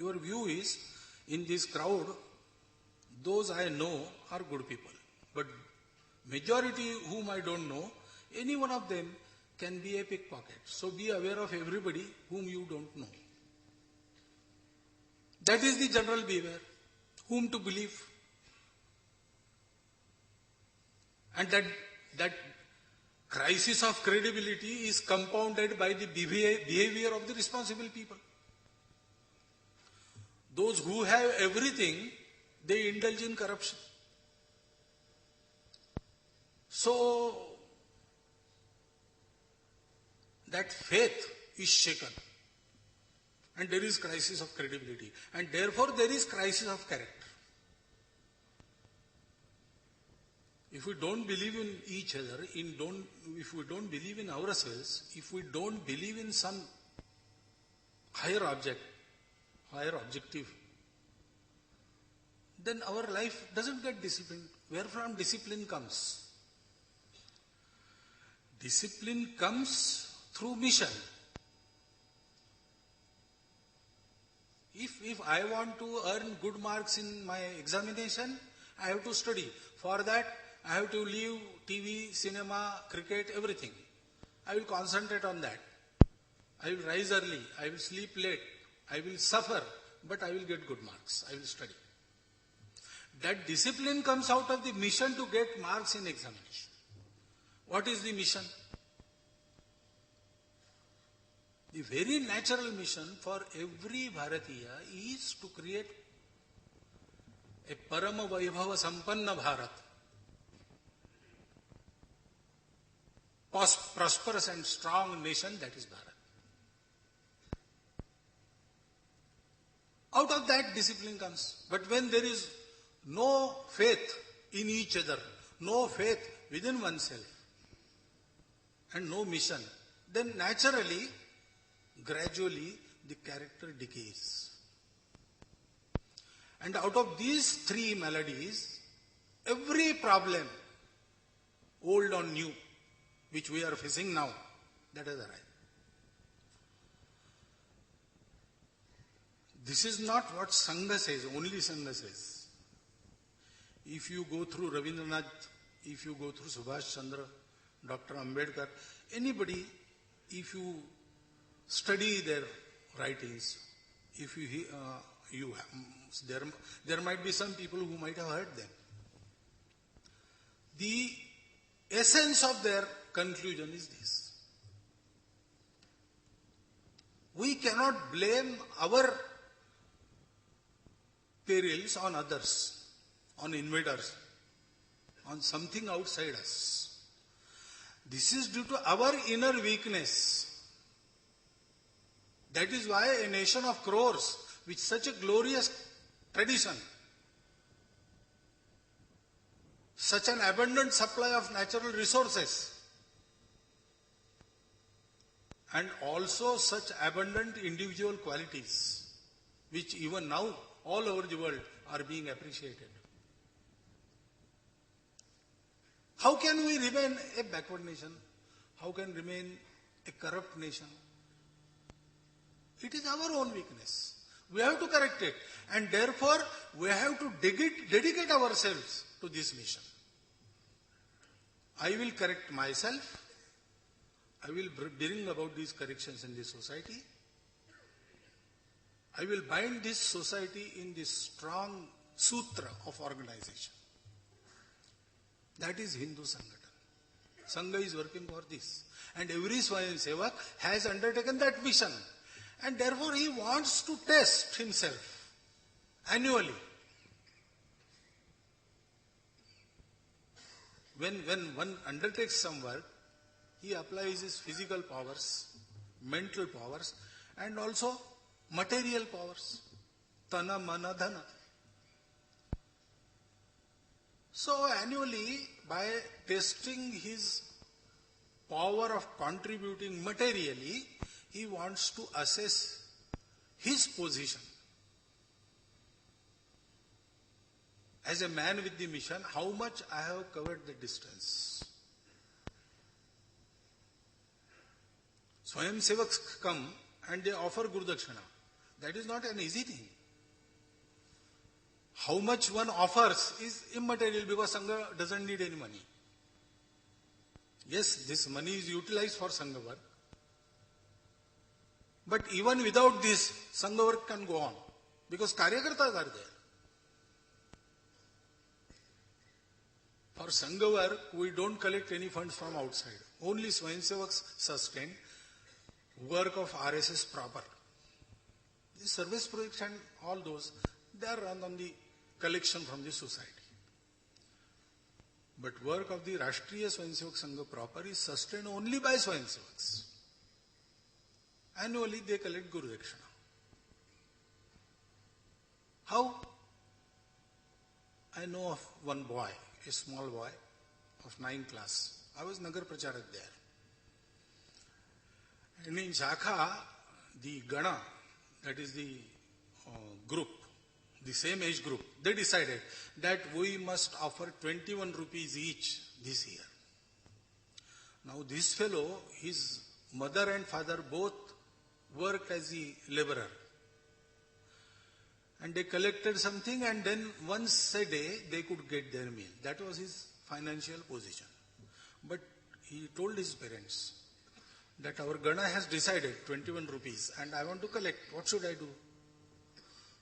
Your view is, in this crowd, those I know are good people. But majority whom I don't know, any one of them can be a pickpocket. So be aware of everybody whom you don't know. That is the general behavior. Whom to believe. And that crisis of credibility is compounded by the behavior of the responsible people. Those who have everything, they indulge in corruption. So, that faith is shaken. And there is crisis of credibility. And therefore there is crisis of character. If we don't believe in each other, if we don't believe in ourselves, if we don't believe in some higher objective, then our life doesn't get disciplined. Where from discipline comes? Discipline comes through mission. If I want to earn good marks in my examination, I have to study. For that, I have to leave TV, cinema, cricket, everything. I will concentrate on that. I will rise early. I will sleep late. I will suffer, but I will get good marks. I will study. That discipline comes out of the mission to get marks in examination. What is the mission? The very natural mission for every Bharatiya is to create a Parama Vaibhava Sampanna Bharat. Prosperous and strong nation, that is Bharat. Out of that discipline comes. But when there is no faith in each other, no faith within oneself, and no mission, then naturally, gradually, the character decays. And out of these three maladies, every problem, old or new, which we are facing now, that has arrived. This is not what Sangha says, only Sangha says. If you go through Rabindranath, if you go through Subhash Chandra, Dr. Ambedkar, anybody, if you study their writings, if there might be some people who might have heard them. The essence of their conclusion is this. We cannot blame our perils on others, on invaders, on something outside us. This is due to our inner weakness. That is why a nation of crores with such a glorious tradition, such an abundant supply of natural resources, and also such abundant individual qualities, which even now all over the world are being appreciated. How can we remain a backward nation? How can we remain a corrupt nation? It is our own weakness. We have to correct it. And therefore, we have to dedicate ourselves to this mission. I will correct myself. I will bring about these corrections in this society. I will bind this society in this strong sutra of organization. That is Hindu Sangathan. Sangha is working for this. And every Swayam Sevak has undertaken that mission. And therefore he wants to test himself annually. When one undertakes some work, he applies his physical powers, mental powers, and also material powers. Tana, mana, dhana. So annually, by testing his power of contributing materially, he wants to assess his position. As a man with the mission, how much I have covered the distance. Swayam Sevaks come and they offer Guru Dakshina. That is not an easy thing. How much one offers is immaterial because Sangha doesn't need any money. Yes, this money is utilized for Sangha work. But even without this, Sangha work can go on because Karyakartas are there. For Sangha work, we don't collect any funds from outside. Only Swayamsevaks sustain work of RSS proper. The service projects and all those, they are run on the collection from the society. But work of the Rashtriya Swayamsevak Sangha proper is sustained only by Swayamsevaks. Annually they collect Guru Dakshina. How? I know of one boy, a small boy of 9th class. I was Nagar Pracharak there. And in Shakha, the Gana, that is the group, the same age group, they decided that we must offer 21 rupees each this year. Now this fellow, his mother and father both worked as a laborer. And they collected something and then once a day they could get their meal. That was his financial position. But he told his parents that our Gana has decided 21 rupees and I want to collect. What should I do?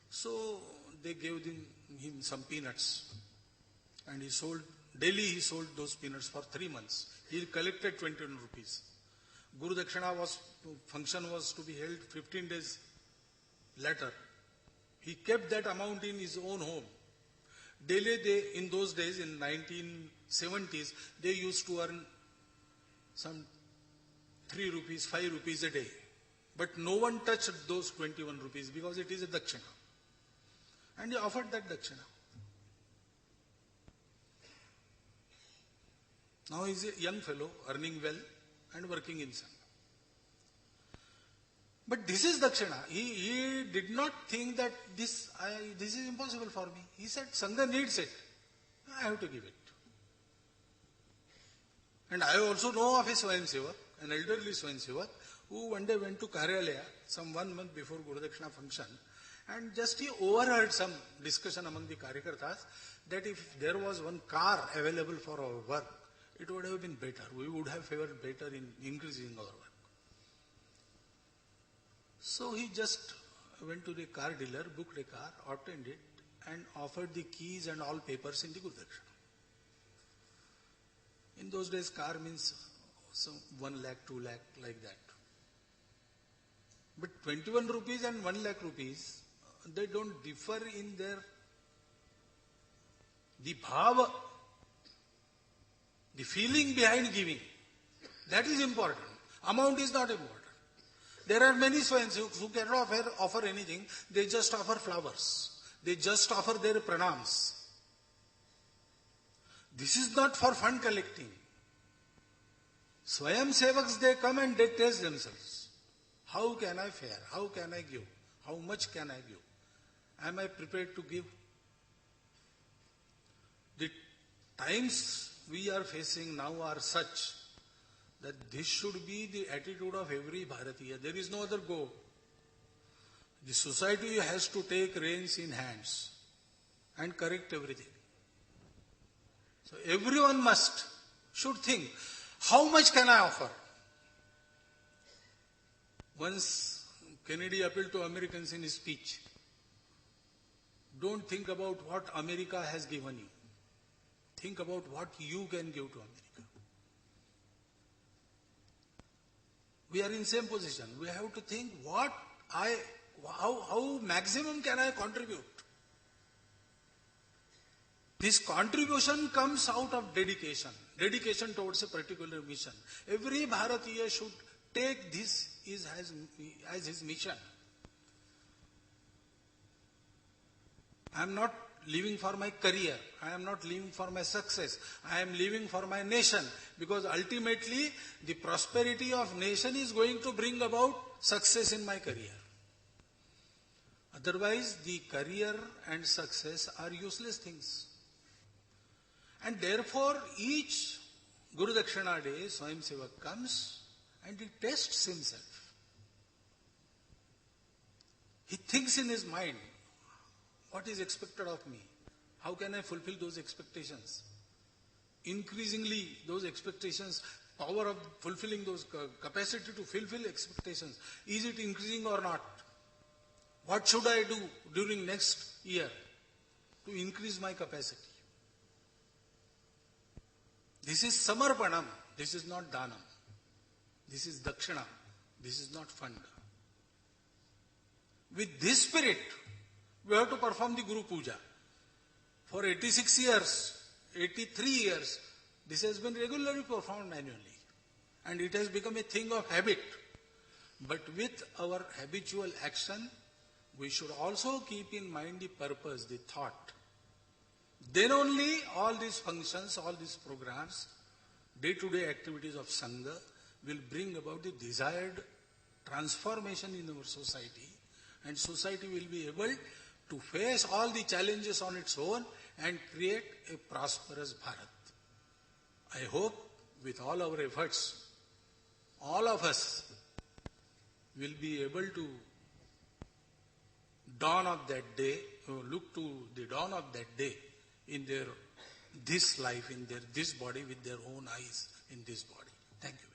So they gave him some peanuts and daily he sold those peanuts for 3 months. He collected 21 rupees. Guru Dakshina function was to be held 15 days later. He kept that amount in his own home. Daily in those days, in 1970s, they used to earn some 3 rupees, 5 rupees a day. But no one touched those 21 rupees because it is a Dakshina. And he offered that Dakshina. Now he is a young fellow, earning well and working in Sangha. But this is Dakshina. He did not think that this is impossible for me. He said, Sangha needs it. I have to give it. And I also know of a Swayamsevak, an elderly Swayamsevak, who one day went to Karyalaya, some 1 month before Guru Dakshina function, and just he overheard some discussion among the Karyakartas that if there was one car available for our work, it would have been better. We would have favored better in increasing our work. So he just went to the car dealer, booked a car, obtained it, and offered the keys and all papers in the Guru Dakshina. In those days, car means some 1 lakh, 2 lakh, like that. But 21 rupees and 1 lakh rupees, they don't differ in the bhava, the feeling behind giving. That is important. Amount is not important. There are many Swayamsevaks who cannot offer anything. They just offer flowers. They just offer their pranams. This is not for fund collecting. Swayamsevaks, they come and they test themselves. How can I fare? How can I give? How much can I give? Am I prepared to give? The times we are facing now are such that this should be the attitude of every Bharatiya. There is no other go. The society has to take reins in hands and correct everything. So everyone should think, how much can I offer? Once Kennedy appealed to Americans in his speech, don't think about what America has given you. Think about what you can give to America. We are in same position. We have to think how maximum can I contribute? This contribution comes out of dedication towards a particular mission. Every Bharatiya should take this as his mission. I am not living for my career. I am not living for my success. I am living for my nation, because ultimately the prosperity of nation is going to bring about success in my career. Otherwise, the career and success are useless things. And therefore, each Guru Dakshina day, Swayamsevak comes and he tests himself. He thinks in his mind, What is expected of me? How can I fulfill those expectations? Increasingly, those expectations, power of fulfilling those, capacity to fulfill expectations, is it increasing or not? What should I do during next year to increase my capacity? This is samarpanam. This is not dhanam. This is dakshina. This is not fund. With this spirit, we have to perform the Guru Puja. For 86 years, 83 years, this has been regularly performed annually. And it has become a thing of habit. But with our habitual action, we should also keep in mind the purpose, the thought. Then only all these functions, all these programs, day-to-day activities of Sangha will bring about the desired transformation in our society, and society will be able to face all the challenges on its own and create a prosperous Bharat. I hope with all our efforts, all of us will be able to dawn of that day, look to the dawn of that day in their this life, in their this body, with their own eyes in this body. Thank you.